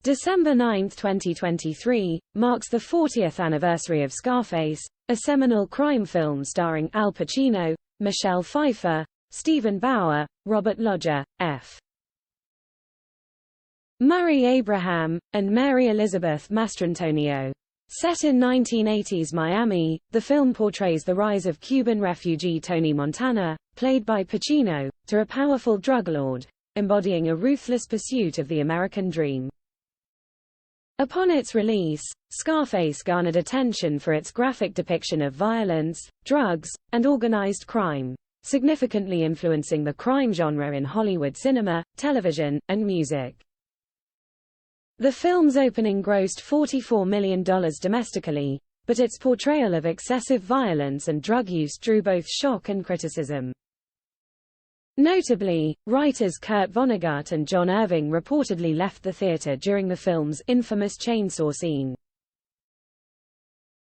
December 9, 2023, marks the 40th anniversary of Scarface, a seminal crime film starring Al Pacino, Michelle Pfeiffer, Stephen Bauer, Robert Loggia, F. Murray Abraham, and Mary Elizabeth Mastrantonio. Set in 1980s Miami, the film portrays the rise of Cuban refugee Tony Montana, played by Pacino, to a powerful drug lord, embodying a ruthless pursuit of the American dream. Upon its release, Scarface garnered attention for its graphic depiction of violence, drugs, and organized crime, significantly influencing the crime genre in Hollywood cinema, television, and music. The film's opening grossed $44 million domestically, but its portrayal of excessive violence and drug use drew both shock and criticism. Notably, writers Kurt Vonnegut and John Irving reportedly left the theater during the film's infamous chainsaw scene.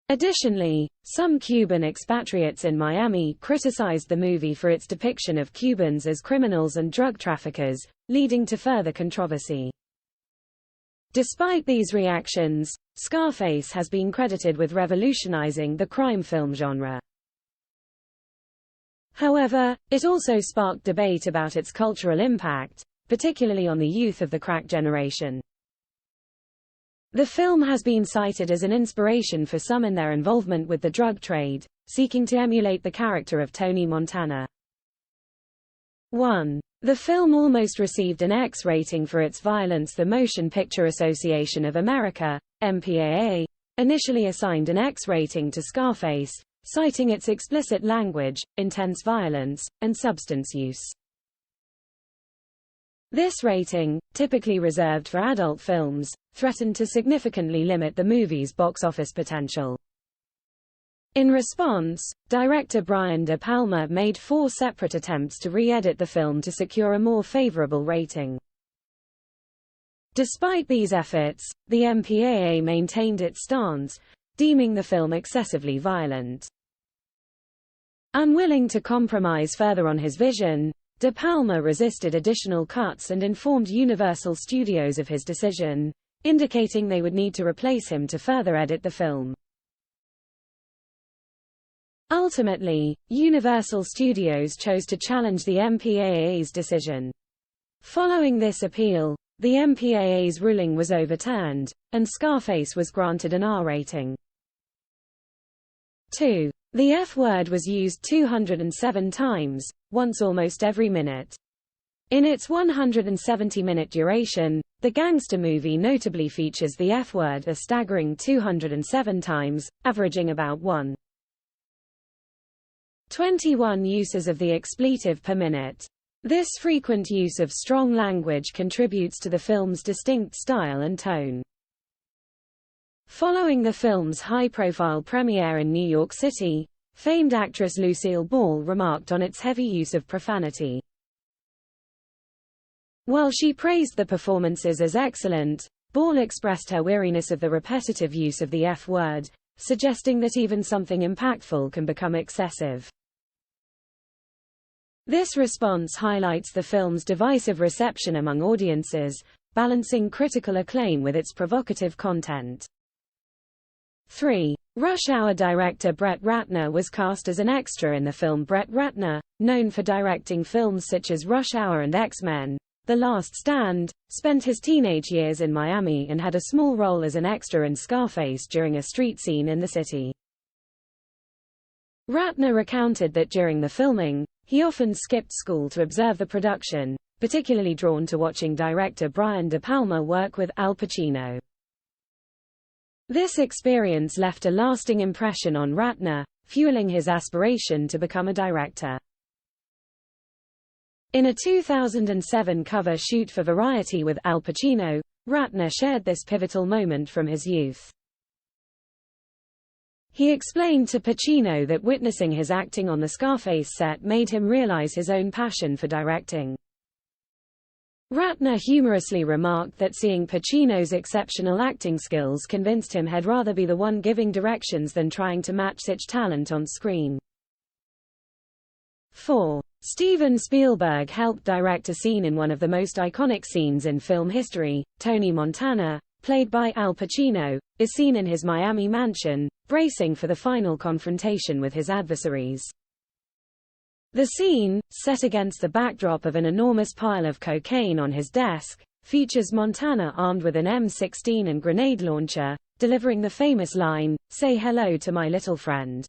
Additionally, some Cuban expatriates in Miami criticized the movie for its depiction of Cubans as criminals and drug traffickers, leading to further controversy. Despite these reactions, Scarface has been credited with revolutionizing the crime film genre. However, it also sparked debate about its cultural impact, particularly on the youth of the crack generation. The film has been cited as an inspiration for some in their involvement with the drug trade, seeking to emulate the character of Tony Montana. 1. The film almost received an X rating for its violence. The Motion Picture Association of America, MPAA, initially assigned an X rating to Scarface, citing its explicit language, intense violence, and substance use. This rating, typically reserved for adult films, threatened to significantly limit the movie's box office potential. In response, director Brian De Palma made 4 separate attempts to re-edit the film to secure a more favorable rating. Despite these efforts, the MPAA maintained its stance, deeming the film excessively violent. Unwilling to compromise further on his vision, De Palma resisted additional cuts and informed Universal Studios of his decision, indicating they would need to replace him to further edit the film. Ultimately, Universal Studios chose to challenge the MPAA's decision. Following this appeal, the MPAA's ruling was overturned, and Scarface was granted an R rating. 2. The F-word was used 207 times, once almost every minute. In its 170-minute duration, the gangster movie notably features the F-word a staggering 207 times, averaging about 1.21 uses of the expletive per minute. This frequent use of strong language contributes to the film's distinct style and tone. Following the film's high-profile premiere in New York City, famed actress Lucille Ball remarked on its heavy use of profanity. While she praised the performances as excellent, Ball expressed her weariness of the repetitive use of the F-word, suggesting that even something impactful can become excessive. This response highlights the film's divisive reception among audiences, balancing critical acclaim with its provocative content. 3. Rush Hour director Brett Ratner was cast as an extra in the film. Brett Ratner, known for directing films such as Rush Hour and X-Men: The Last Stand, spent his teenage years in Miami and had a small role as an extra in Scarface during a street scene in the city. Ratner recounted that during the filming, he often skipped school to observe the production, particularly drawn to watching director Brian De Palma work with Al Pacino. This experience left a lasting impression on Ratner, fueling his aspiration to become a director. In a 2007 cover shoot for Variety with Al Pacino, Ratner shared this pivotal moment from his youth. He explained to Pacino that witnessing his acting on the Scarface set made him realize his own passion for directing. Ratner humorously remarked that seeing Pacino's exceptional acting skills convinced him he'd rather be the one giving directions than trying to match such talent on screen. 4. Steven Spielberg helped direct a scene in one of the most iconic scenes in film history, Tony Montana, played by Al Pacino, is seen in his Miami mansion, bracing for the final confrontation with his adversaries. The scene, set against the backdrop of an enormous pile of cocaine on his desk, features Montana armed with an M16 and grenade launcher, delivering the famous line, "Say hello to my little friend."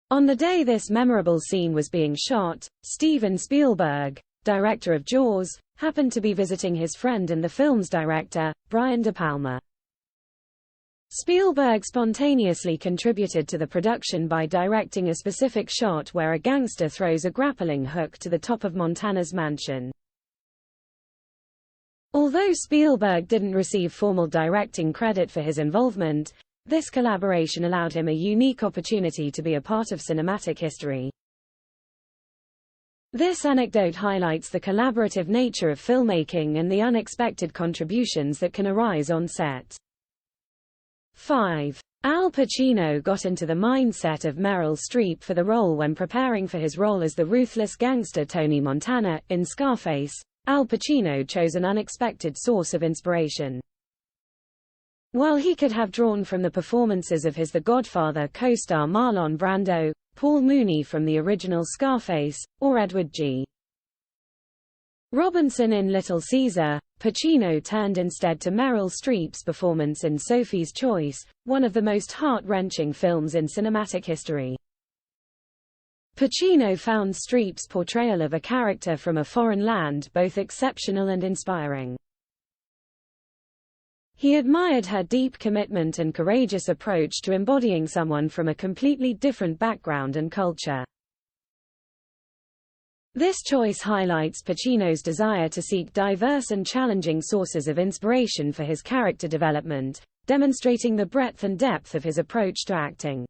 On the day this memorable scene was being shot, Steven Spielberg, director of Jaws, happened to be visiting his friend and the film's director, Brian De Palma. Spielberg spontaneously contributed to the production by directing a specific shot where a gangster throws a grappling hook to the top of Montana's mansion. Although Spielberg didn't receive formal directing credit for his involvement, this collaboration allowed him a unique opportunity to be a part of cinematic history. This anecdote highlights the collaborative nature of filmmaking and the unexpected contributions that can arise on set. 5. Al Pacino got into the mindset of Meryl Streep for the role when preparing for his role as the ruthless gangster Tony Montana. In Scarface, Al Pacino chose an unexpected source of inspiration. While he could have drawn from the performances of his The Godfather co-star Marlon Brando, Paul Mooney from the original Scarface, or Edward G. Robinson in Little Caesar, Pacino turned instead to Meryl Streep's performance in Sophie's Choice, one of the most heart-wrenching films in cinematic history. Pacino found Streep's portrayal of a character from a foreign land both exceptional and inspiring. He admired her deep commitment and courageous approach to embodying someone from a completely different background and culture. This choice highlights Pacino's desire to seek diverse and challenging sources of inspiration for his character development, demonstrating the breadth and depth of his approach to acting.